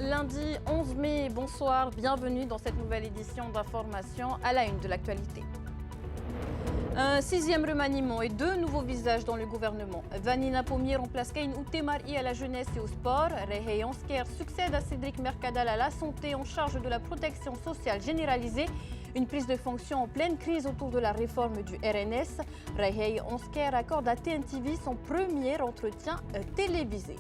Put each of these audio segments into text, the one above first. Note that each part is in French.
Lundi 11 mai, bonsoir, bienvenue dans cette nouvelle édition d'information à la une de l'actualité. Un 6e remaniement et 2 nouveaux visages dans le gouvernement. Vanina Pommier remplace Kain Outemari à la jeunesse et au sport. Rehe Yansker succède à Cédric Mercadal à la santé en charge de la protection sociale généralisée. Une prise de fonction en pleine crise autour de la réforme du RNS. Rehe Yansker accorde à TNTV son premier entretien télévisé.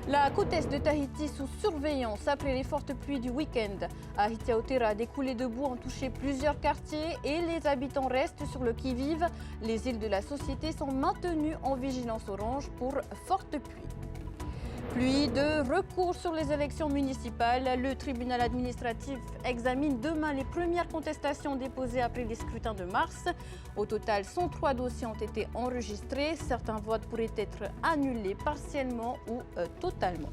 La côte est de Tahiti sous surveillance après les fortes pluies du week-end. À Hitiaotera, des coulées de boue ont touché plusieurs quartiers et les habitants restent sur le qui-vive. Les îles de la Société sont maintenues en vigilance orange pour fortes pluies. Pluie de recours sur les élections municipales. Le tribunal administratif examine demain les premières contestations déposées après les scrutins de mars. Au total, 103 dossiers ont été enregistrés. Certains votes pourraient être annulés partiellement ou totalement.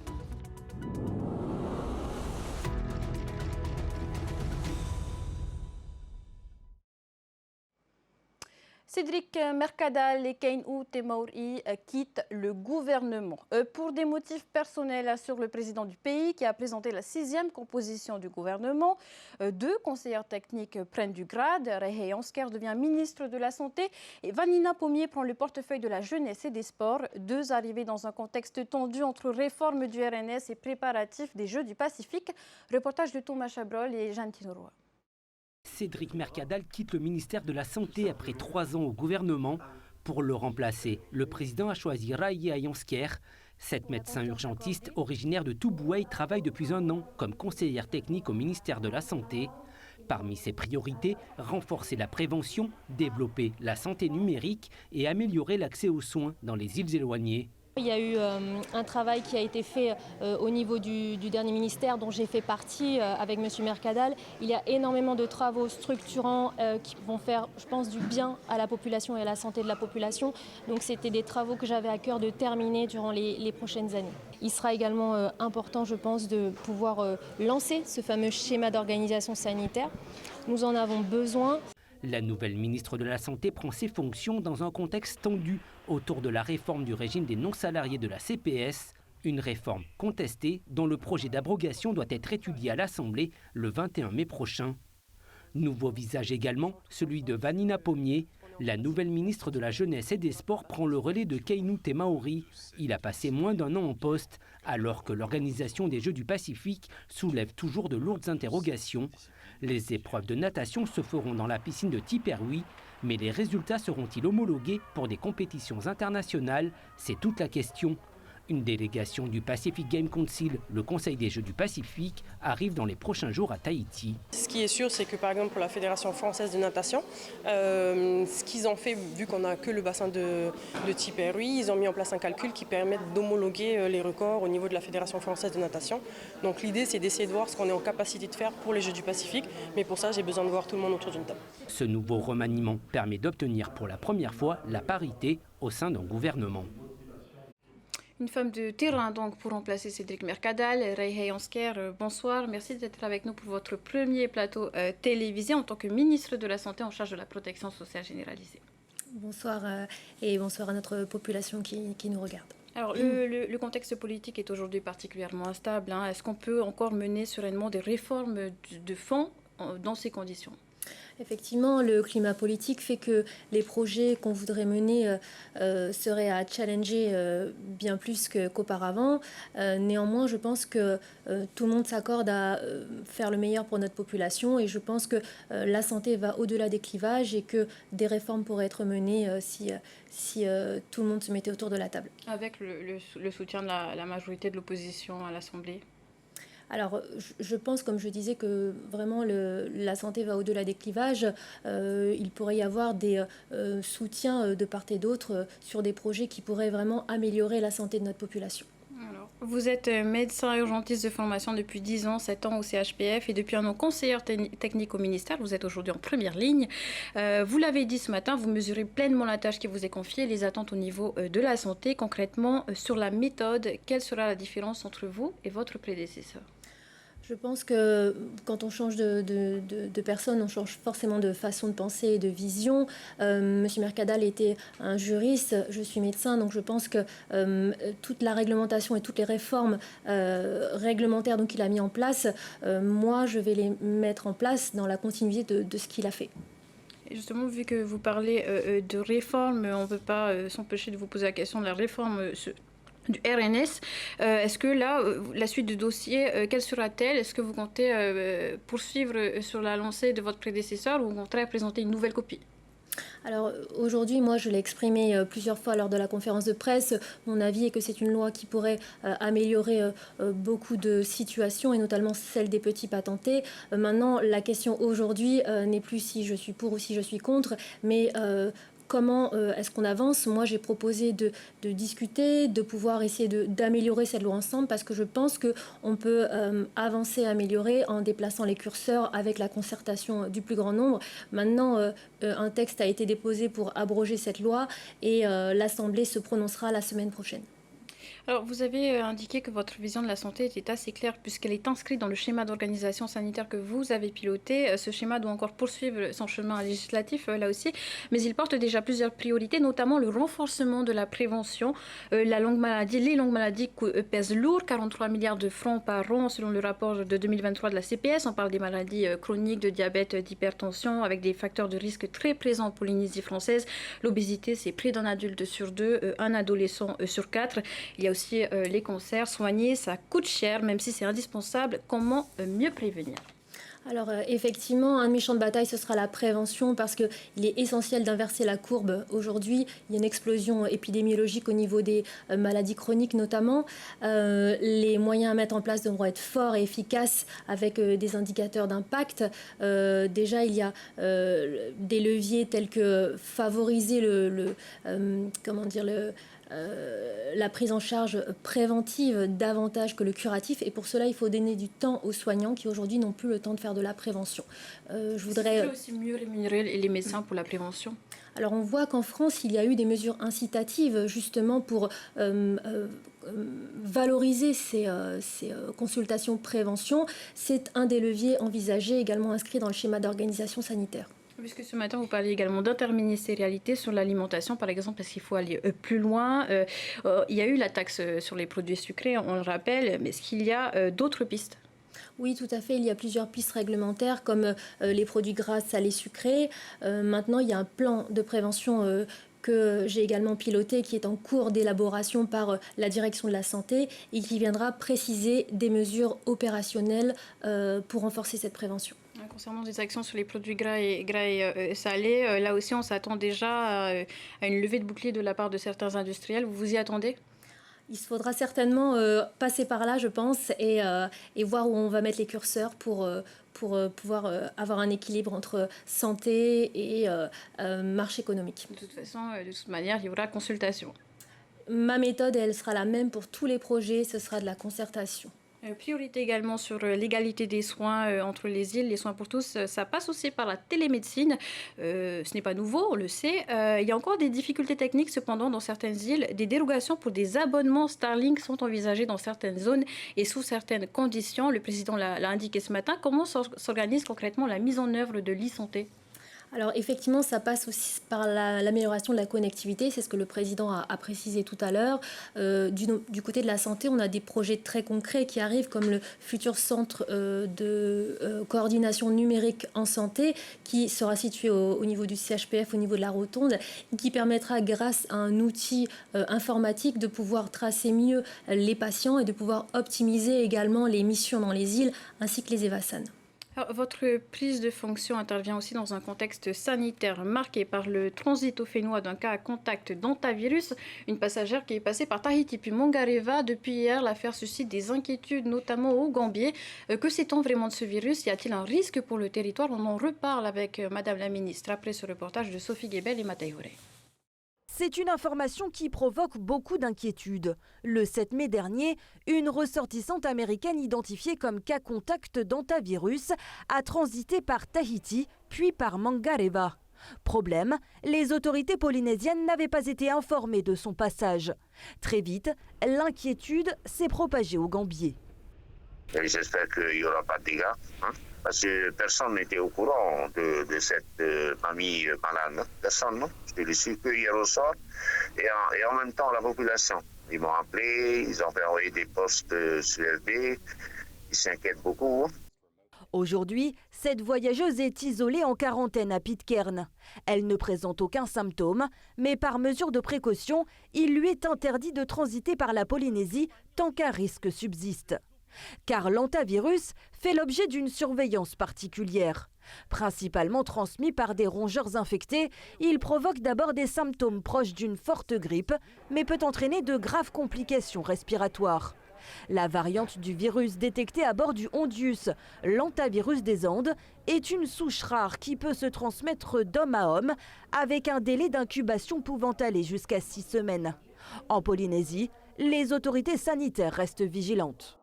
Cédric Mercadal et Kain Outemari quittent le gouvernement. Pour des motifs personnels, assure le président du pays qui a présenté la 6e composition du gouvernement. 2 conseillères techniques prennent du grade. Rehe Yansker devient ministre de la Santé et Vanina Pommier prend le portefeuille de la jeunesse et des sports. 2 arrivées dans un contexte tendu entre réforme du RNS et préparatifs des Jeux du Pacifique. Reportage de Thomas Chabrol et Jeanne Tinoroa. Cédric Mercadal quitte le ministère de la Santé après 3 ans au gouvernement. Pour le remplacer, le président a choisi Rehe Yansker. Cette médecin urgentiste originaire de Touboué travaille depuis 1 an comme conseillère technique au ministère de la Santé. Parmi ses priorités, renforcer la prévention, développer la santé numérique et améliorer l'accès aux soins dans les îles éloignées. Il y a eu un travail qui a été fait au niveau du dernier ministère dont j'ai fait partie avec M. Mercadal. Il y a énormément de travaux structurants qui vont faire, je pense, du bien à la population et à la santé de la population. Donc c'était des travaux que j'avais à cœur de terminer durant les prochaines années. Il sera également important, je pense, de pouvoir lancer ce fameux schéma d'organisation sanitaire. Nous en avons besoin. La nouvelle ministre de la Santé prend ses fonctions dans un contexte tendu autour de la réforme du régime des non-salariés de la CPS, une réforme contestée dont le projet d'abrogation doit être étudié à l'Assemblée le 21 mai prochain. Nouveau visage également, celui de Vanina Pommier. La nouvelle ministre de la Jeunesse et des Sports prend le relais de Kain Outemari. Il a passé moins d'1 an en poste, alors que l'organisation des Jeux du Pacifique soulève toujours de lourdes interrogations. Les épreuves de natation se feront dans la piscine de Tiperui, mais les résultats seront-ils homologués pour des compétitions internationales? C'est toute la question. Une délégation du Pacific Game Council, le Conseil des Jeux du Pacifique, arrive dans les prochains jours à Tahiti. Ce qui est sûr, c'est que par exemple pour la Fédération française de natation, ce qu'ils ont fait, vu qu'on n'a que le bassin de Tiperui, ils ont mis en place un calcul qui permet d'homologuer les records au niveau de la Fédération française de natation. Donc l'idée, c'est d'essayer de voir ce qu'on est en capacité de faire pour les Jeux du Pacifique, mais pour ça, j'ai besoin de voir tout le monde autour d'une table. Ce nouveau remaniement permet d'obtenir pour la première fois la parité au sein d'un gouvernement. Une femme de terrain donc pour remplacer Cédric Mercadal. Rehe Yansker, bonsoir. Merci d'être avec nous pour votre premier plateau télévisé en tant que ministre de la Santé en charge de la protection sociale généralisée. Bonsoir et bonsoir à notre population qui nous regarde. Alors le contexte politique est aujourd'hui particulièrement instable. Est-ce qu'on peut encore mener sereinement des réformes de fond dans ces conditions ? Effectivement, le climat politique fait que les projets qu'on voudrait mener seraient à challenger bien plus qu'auparavant. Néanmoins, je pense que tout le monde s'accorde à faire le meilleur pour notre population et je pense que la santé va au-delà des clivages et que des réformes pourraient être menées si tout le monde se mettait autour de la table. Avec le soutien de la majorité de l'opposition à l'Assemblée ? Alors, je pense, comme je disais, que vraiment la santé va au-delà des clivages. Il pourrait y avoir des soutiens de part et d'autre sur des projets qui pourraient vraiment améliorer la santé de notre population. Alors, vous êtes médecin urgentiste de formation depuis 10 ans, 7 ans au CHPF et depuis 1 an conseillère technique au ministère. Vous êtes aujourd'hui en première ligne. Vous l'avez dit ce matin, vous mesurez pleinement la tâche qui vous est confiée, les attentes au niveau de la santé. Concrètement, sur la méthode, quelle sera la différence entre vous et votre prédécesseur ? Je pense que quand on change de personne, on change forcément de façon de penser et de vision. Monsieur Mercadal était un juriste, je suis médecin, donc je pense que toute la réglementation et toutes les réformes réglementaires qu'il a mis en place, moi je vais les mettre en place dans la continuité de ce qu'il a fait. Et justement, vu que vous parlez de réforme, on ne peut pas s'empêcher de vous poser la question de la réforme du RNS. Est-ce que là, la suite du dossier, quelle sera-t-elle? Est-ce que vous comptez poursuivre sur la lancée de votre prédécesseur ou au contraire présenter une nouvelle copie? Alors aujourd'hui, moi je l'ai exprimé plusieurs fois lors de la conférence de presse. Mon avis est que c'est une loi qui pourrait améliorer beaucoup de situations et notamment celle des petits patentés. Maintenant, la question aujourd'hui n'est plus si je suis pour ou si je suis contre, mais comment est-ce qu'on avance? Moi, j'ai proposé de discuter, de pouvoir essayer d'améliorer cette loi ensemble parce que je pense qu'on peut avancer, améliorer en déplaçant les curseurs avec la concertation du plus grand nombre. Maintenant, un texte a été déposé pour abroger cette loi et l'Assemblée se prononcera la semaine prochaine. Alors, vous avez indiqué que votre vision de la santé était assez claire puisqu'elle est inscrite dans le schéma d'organisation sanitaire que vous avez piloté. Ce schéma doit encore poursuivre son chemin législatif, là aussi, mais il porte déjà plusieurs priorités, notamment le renforcement de la prévention. Les longues maladies pèsent lourd, 43 milliards de francs par an selon le rapport de 2023 de la CPS. On parle des maladies chroniques, de diabète, d'hypertension, avec des facteurs de risque très présents en Polynésie française. L'obésité, c'est près d'un adulte sur 2, un adolescent sur 4. Il y a aussi les cancers. Soigner, ça coûte cher, même si c'est indispensable. Comment mieux prévenir? Alors effectivement, un de mes champs de bataille, ce sera la prévention parce qu'il est essentiel d'inverser la courbe. Aujourd'hui, il y a une explosion épidémiologique au niveau des maladies chroniques notamment. Les moyens à mettre en place devront être forts et efficaces avec des indicateurs d'impact. Déjà, il y a des leviers tels que favoriser la prise en charge préventive davantage que le curatif. Et pour cela, il faut donner du temps aux soignants qui aujourd'hui n'ont plus le temps de faire de la prévention. Je voudrais aussi mieux rémunérer les médecins pour la prévention. Alors on voit qu'en France, il y a eu des mesures incitatives justement pour valoriser ces consultations prévention. C'est un des leviers envisagés, également inscrit dans le schéma d'organisation sanitaire. Puisque ce matin, vous parlez également d'interministérialité sur l'alimentation, par exemple, parce qu'il faut aller plus loin. Il y a eu la taxe sur les produits sucrés, on le rappelle, mais est-ce qu'il y a d'autres pistes? Oui, tout à fait. Il y a plusieurs pistes réglementaires comme les produits gras, salés, sucrés. Maintenant, il y a un plan de prévention que j'ai également piloté, qui est en cours d'élaboration par la direction de la santé et qui viendra préciser des mesures opérationnelles pour renforcer cette prévention. Concernant des actions sur les produits gras et salés, là aussi on s'attend déjà à une levée de bouclier de la part de certains industriels. Vous vous y attendez? Il faudra certainement passer par là, je pense, et voir où on va mettre les curseurs pour pouvoir avoir un équilibre entre santé et marché économique. De toute manière, il y aura consultation. Ma méthode, elle sera la même pour tous les projets, ce sera de la concertation. Priorité également sur l'égalité des soins entre les îles, les soins pour tous. Ça passe aussi par la télémédecine. Ce n'est pas nouveau, on le sait. Il y a encore des difficultés techniques cependant dans certaines îles. Des dérogations pour des abonnements Starlink sont envisagées dans certaines zones et sous certaines conditions. Le président l'a indiqué ce matin. Comment s'organise concrètement la mise en œuvre de l'e-santé ? Alors effectivement, ça passe aussi par l'amélioration de la connectivité, c'est ce que le président a précisé tout à l'heure. Du côté de la santé, on a des projets très concrets qui arrivent, comme le futur centre de coordination numérique en santé, qui sera situé au niveau du CHPF, au niveau de la Rotonde, qui permettra, grâce à un outil informatique, de pouvoir tracer mieux les patients et de pouvoir optimiser également les missions dans les îles, ainsi que les EVASAN. Alors, votre prise de fonction intervient aussi dans un contexte sanitaire marqué par le transit au Fénois d'un cas à contact d'hantavirus, une passagère qui est passée par Tahiti puis Mangareva. Depuis hier, l'affaire suscite des inquiétudes, notamment au Gambier. Que sait-on vraiment de ce virus? Y a-t-il un risque pour le territoire? On en reparle avec Madame la Ministre après ce reportage de Sophie Guébel et Mataïore. C'est une information qui provoque beaucoup d'inquiétudes. Le 7 mai dernier, une ressortissante américaine identifiée comme cas contact d'hantavirus a transité par Tahiti, puis par Mangareva. Problème, les autorités polynésiennes n'avaient pas été informées de son passage. Très vite, l'inquiétude s'est propagée au Gambier. Et j'espère qu'il n'y aura pas de dégâts. Parce que personne n'était au courant de cette famille malade. Personne, non. Je l'ai su que hier au soir. Et en même temps, la population. Ils m'ont appelé, ils ont fait envoyer des postes sur LB. Ils s'inquiètent beaucoup. Aujourd'hui, cette voyageuse est isolée en quarantaine à Pitcairn. Elle ne présente aucun symptôme, mais par mesure de précaution, il lui est interdit de transiter par la Polynésie tant qu'un risque subsiste. Car l'hantavirus fait l'objet d'une surveillance particulière. Principalement transmis par des rongeurs infectés, il provoque d'abord des symptômes proches d'une forte grippe, mais peut entraîner de graves complications respiratoires. La variante du virus détectée à bord du Hondius, l'hantavirus des Andes, est une souche rare qui peut se transmettre d'homme à homme avec un délai d'incubation pouvant aller jusqu'à 6 semaines. En Polynésie, les autorités sanitaires restent vigilantes.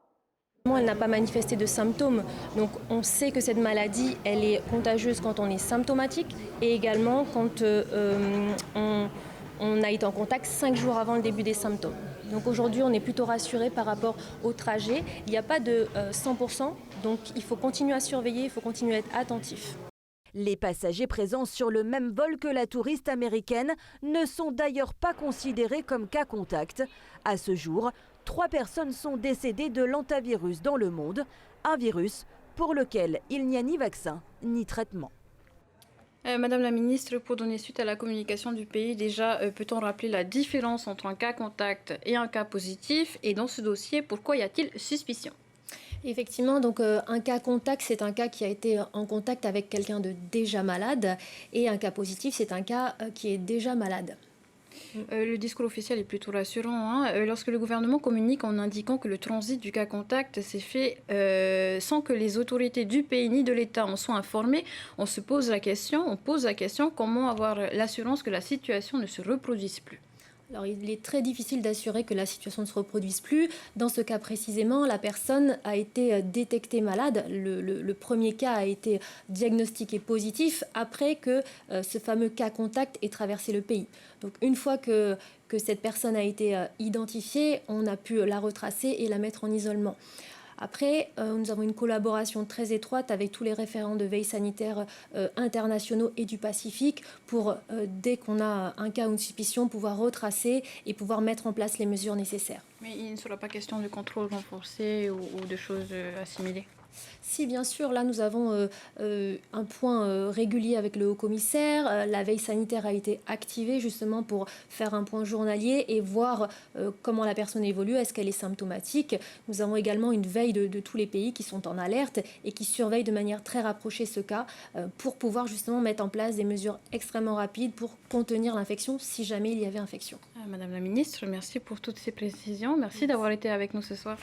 Elle n'a pas manifesté de symptômes, donc on sait que cette maladie, elle est contagieuse quand on est symptomatique et également quand on a été en contact 5 jours avant le début des symptômes. Donc aujourd'hui, on est plutôt rassuré par rapport au trajet. Il n'y a pas de 100%, donc il faut continuer à surveiller, il faut continuer à être attentif. Les passagers présents sur le même vol que la touriste américaine ne sont d'ailleurs pas considérés comme cas contact. À ce jour, 3 personnes sont décédées de l'hantavirus dans le monde, un virus pour lequel il n'y a ni vaccin ni traitement. Madame la ministre, pour donner suite à la communication du pays, déjà, peut-on rappeler la différence entre un cas contact et un cas positif? Et dans ce dossier, pourquoi y a-t-il suspicion? Effectivement, donc un cas contact, c'est un cas qui a été en contact avec quelqu'un de déjà malade. Et un cas positif, c'est un cas qui est déjà malade. Le discours officiel est plutôt rassurant. Lorsque le gouvernement communique en indiquant que le transit du cas contact s'est fait sans que les autorités du pays ni de l'État en soient informées, on pose la question comment avoir l'assurance que la situation ne se reproduise plus? Alors, il est très difficile d'assurer que la situation ne se reproduise plus. Dans ce cas précisément, la personne a été détectée malade. Le premier cas a été diagnostiqué positif après que ce fameux cas contact ait traversé le pays. Donc, une fois que cette personne a été identifiée, on a pu la retracer et la mettre en isolement. Après, nous avons une collaboration très étroite avec tous les référents de veille sanitaire internationaux et du Pacifique pour, dès qu'on a un cas ou une suspicion, pouvoir retracer et pouvoir mettre en place les mesures nécessaires. Mais il ne sera pas question de contrôle renforcé ou de choses assimilées? Si, bien sûr, là nous avons un point régulier avec le haut-commissaire. La veille sanitaire a été activée justement pour faire un point journalier et voir comment la personne évolue, est-ce qu'elle est symptomatique. Nous avons également une veille de tous les pays qui sont en alerte et qui surveillent de manière très rapprochée ce cas pour pouvoir justement mettre en place des mesures extrêmement rapides pour contenir l'infection si jamais il y avait infection. Madame la ministre, merci pour toutes ces précisions. Merci d'avoir été avec nous ce soir.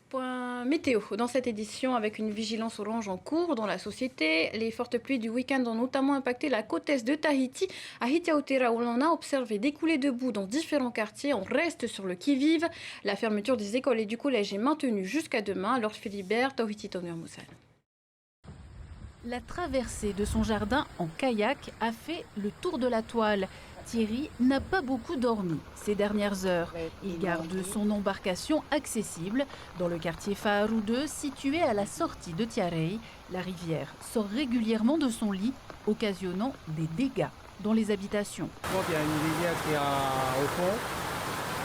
Point météo. Dans cette édition, avec une vigilance orange en cours dans la société, les fortes pluies du week-end ont notamment impacté la côte est de Tahiti, à Hitiautera, où l'on a observé des coulées de boue dans différents quartiers. On reste sur le qui-vive. La fermeture des écoles et du collège est maintenue jusqu'à demain. Alors Philibert, Tauhiti Toner Moussal. La traversée de son jardin en kayak a fait le tour de la toile. Thierry n'a pas beaucoup dormi ces dernières heures. Il garde son embarcation accessible dans le quartier Faarou 2, situé à la sortie de Tiarei. La rivière sort régulièrement de son lit, occasionnant des dégâts dans les habitations. Il y a une rivière qui est au fond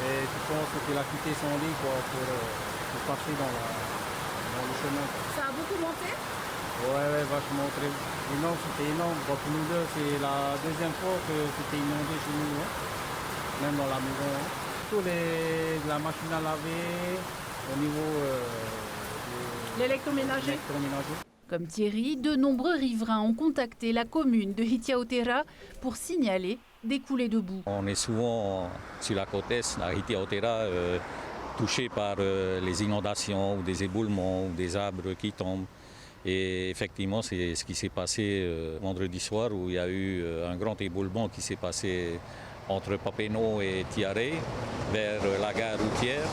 et je pense qu'il a quitté son lit pour passer dans le chemin. Ça a beaucoup monté ? Ouais, vachement très énorme, c'était énorme. Pour nous deux, c'est la deuxième fois que c'était inondé chez nous, même dans la maison. Tous la machine à laver, au niveau de l'électroménager. Comme Thierry, de nombreux riverains ont contacté la commune de Hitiautera pour signaler des coulées de boue. On est souvent sur la côte est, à Hitiautera, touché par les inondations ou des éboulements ou des arbres qui tombent. Et effectivement, c'est ce qui s'est passé vendredi soir où il y a eu un grand éboulement qui s'est passé entre Papeno et Tiarei vers la gare routière.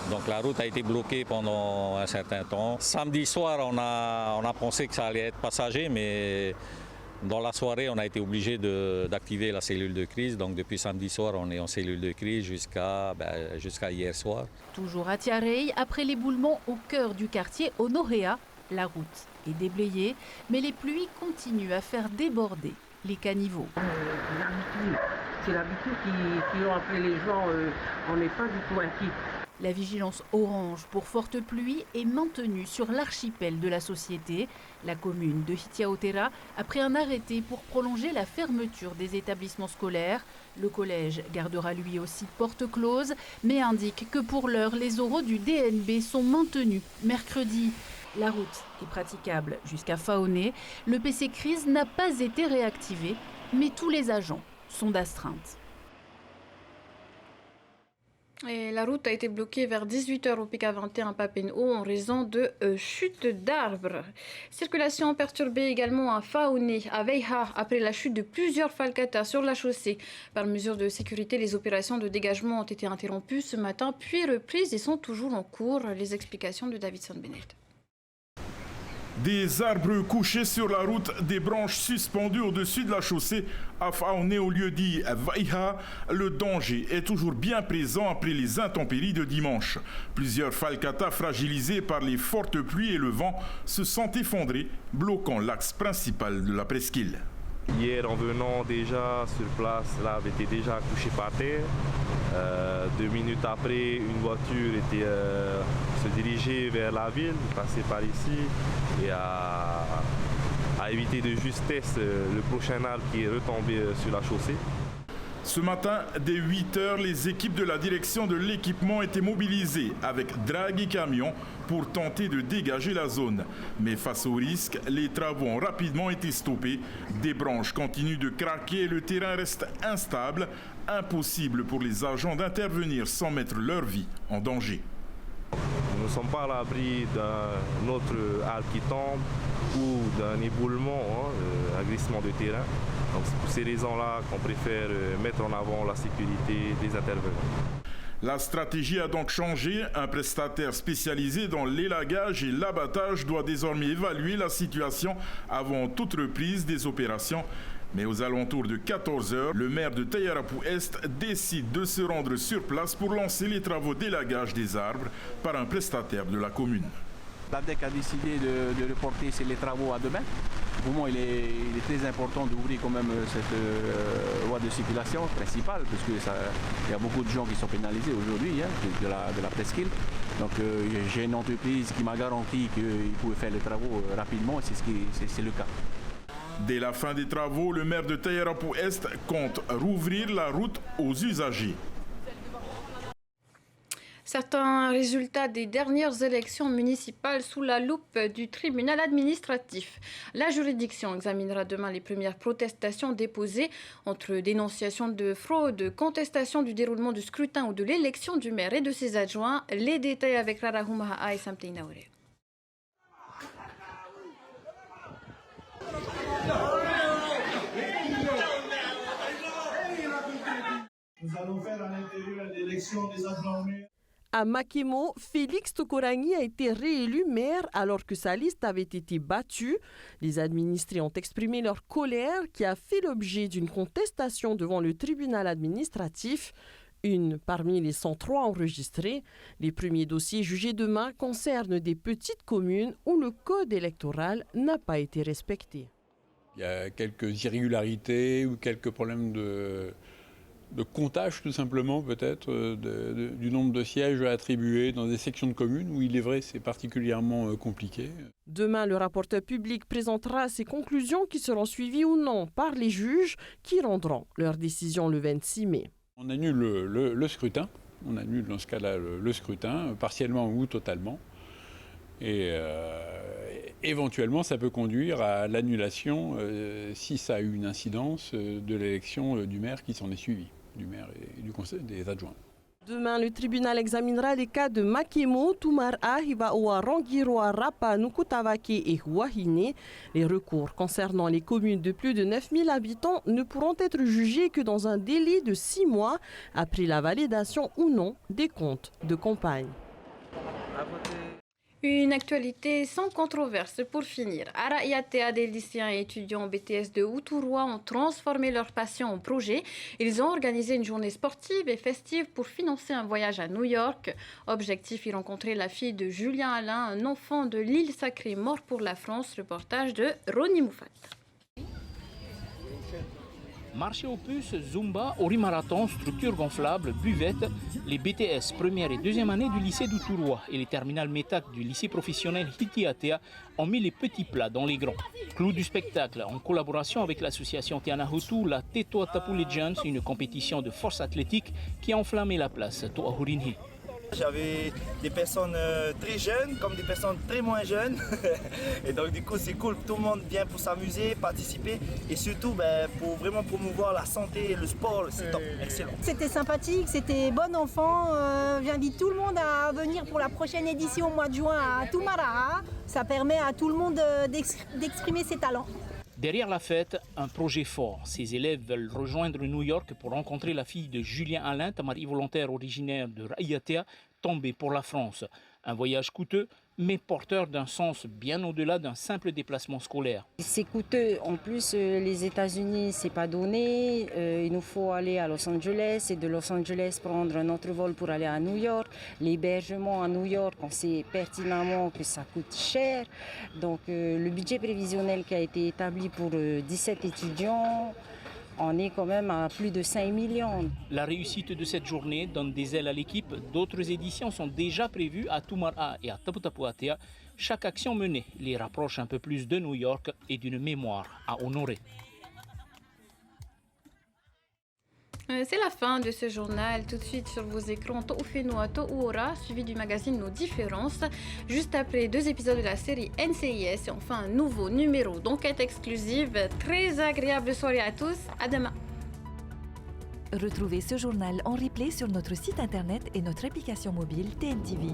Donc la route a été bloquée pendant un certain temps. Samedi soir, on a pensé que ça allait être passager, mais Dans la soirée, on a été obligé d'activer la cellule de crise. Donc depuis samedi soir, on est en cellule de crise jusqu'à hier soir. Toujours à Tiareï, après l'éboulement au cœur du quartier Honoréa, la route est déblayée, mais les pluies continuent à faire déborder les caniveaux. C'est l'habitude qui ont appelé les gens, on n'est pas du tout inquiets. La vigilance orange pour fortes pluies est maintenue sur l'archipel de la société. La commune de Hitiaotera a pris un arrêté pour prolonger la fermeture des établissements scolaires. Le collège gardera lui aussi porte close, mais indique que pour l'heure, les oraux du DNB sont maintenus mercredi. La route est praticable jusqu'à Faoné. Le PC Crise n'a pas été réactivé, mais tous les agents sont d'astreinte. Et la route a été bloquée vers 18h au PK21 Papenhaut en raison de chutes d'arbres. Circulation perturbée également à Faoné, à Veiha, après la chute de plusieurs falcatas sur la chaussée. Par mesure de sécurité, les opérations de dégagement ont été interrompues ce matin, puis reprises et sont toujours en cours. Les explications de Davidson Bennett. Des arbres couchés sur la route, des branches suspendues au-dessus de la chaussée à Faoné au lieu dit Vaiha. Le danger est toujours bien présent après les intempéries de dimanche. Plusieurs falcatas fragilisés par les fortes pluies et le vent se sont effondrés, bloquant l'axe principal de la presqu'île. Hier, en venant déjà sur place, l'arbre était déjà couché par terre. 2 minutes après, une voiture se dirigeait vers la ville, passait par ici et a évité de justesse le prochain arbre qui est retombé sur la chaussée. Ce matin, dès 8h, les équipes de la direction de l'équipement étaient mobilisées avec drague et camions pour tenter de dégager la zone. Mais face au risque, les travaux ont rapidement été stoppés. Des branches continuent de craquer et le terrain reste instable. Impossible pour les agents d'intervenir sans mettre leur vie en danger. Nous ne sommes pas à l'abri d'un autre arbre qui tombe ou d'un éboulement, un glissement de terrain. Donc c'est pour ces raisons-là qu'on préfère mettre en avant la sécurité des intervenants. La stratégie a donc changé. Un prestataire spécialisé dans l'élagage et l'abattage doit désormais évaluer la situation avant toute reprise des opérations. Mais aux alentours de 14h, le maire de Tayarapu-Est décide de se rendre sur place pour lancer les travaux d'élagage des arbres par un prestataire de la commune. L'ADEC a décidé de reporter les travaux à demain. Pour moi, il est très important d'ouvrir quand même cette voie de circulation principale, parce qu'il y a beaucoup de gens qui sont pénalisés aujourd'hui de la presqu'île. Donc j'ai une entreprise qui m'a garanti qu'il pouvait faire les travaux rapidement, et c'est le cas. Dès la fin des travaux, le maire de Tayarapu-Est compte rouvrir la route aux usagers. Certains résultats des dernières élections municipales sous la loupe du tribunal administratif. La juridiction examinera demain les premières protestations déposées entre dénonciation de fraude, contestation du déroulement du scrutin ou de l'élection du maire et de ses adjoints. Les détails avec Rara Humaha et Samtei Naoure. Nous allons faire à l'intérieur l'élection des adjoints maires. À Makemo, Félix Tokorani a été réélu maire alors que sa liste avait été battue. Les administrés ont exprimé leur colère qui a fait l'objet d'une contestation devant le tribunal administratif. Une parmi les 103 enregistrés. Les premiers dossiers jugés demain concernent des petites communes où le code électoral n'a pas été respecté. Il y a quelques irrégularités ou quelques problèmes de comptage tout simplement peut-être du nombre de sièges attribués dans des sections de communes où il est vrai c'est particulièrement compliqué. Demain, le rapporteur public présentera ses conclusions qui seront suivies ou non par les juges qui rendront leur décision le 26 mai. On annule le scrutin, on annule dans ce cas-là le scrutin, partiellement ou totalement. Et éventuellement, ça peut conduire à l'annulation, si ça a eu une incidence, de l'élection du maire qui s'en est suivie, du maire et du conseil des adjoints. Demain, le tribunal examinera les cas de Makemo, Tumara, Hivaoa, Rangiroa, Rapa, Nukutavake et Huahine. Les recours concernant les communes de plus de 9000 habitants ne pourront être jugés que dans un délai de 6 mois après la validation ou non des comptes de campagne. Une actualité sans controverse pour finir. À Raiatea, des lycéens et étudiants en BTS de Outouroi ont transformé leur passion en projet. Ils ont organisé une journée sportive et festive pour financer un voyage à New York. Objectif, y rencontrer la fille de Julien Alain, un enfant de l'île sacrée mort pour la France. Reportage de Ronnie Moufat. Marché aux puces, Zumba, Ori-Marathon, structure gonflable, buvette, les BTS première et deuxième année du lycée d'Outouroi et les terminales métac du lycée professionnel Hitiatea ont mis les petits plats dans les grands. Clou du spectacle, en collaboration avec l'association Tiana Hutu, la Tetua Tapu Legends, une compétition de force athlétique qui a enflammé la place Toa Hurinhi. J'avais des personnes très jeunes comme des personnes très moins jeunes. Et donc du coup c'est cool, tout le monde vient pour s'amuser, participer et surtout pour vraiment promouvoir la santé et le sport, c'est top, excellent. C'était sympathique, c'était bon enfant. J'invite tout le monde à venir pour la prochaine édition au mois de juin à Tumaraha. Ça permet à tout le monde d'exprimer ses talents. Derrière la fête, un projet fort. Ces élèves veulent rejoindre New York pour rencontrer la fille de Julien Alain, tamari volontaire originaire de Raiatea, tombé pour la France. Un voyage coûteux, mais porteur d'un sens bien au-delà d'un simple déplacement scolaire. C'est coûteux. En plus, les États-Unis, c'est pas donné. Il nous faut aller à Los Angeles et de Los Angeles prendre un autre vol pour aller à New York. L'hébergement à New York, on sait pertinemment que ça coûte cher. Donc, le budget prévisionnel qui a été établi pour 17 étudiants, on est quand même à plus de 5 millions. La réussite de cette journée donne des ailes à l'équipe. D'autres éditions sont déjà prévues à Tumaraha et à Tapu Tapu Atea. Chaque action menée les rapproche un peu plus de New York et d'une mémoire à honorer. C'est la fin de ce journal. Tout de suite sur vos écrans, To'ufenua To'ura, suivi du magazine Nos Différences. Juste après 2 épisodes de la série NCIS et enfin un nouveau numéro d'enquête exclusive. Très agréable soirée à tous. À demain. Retrouvez ce journal en replay sur notre site internet et notre application mobile TNTV.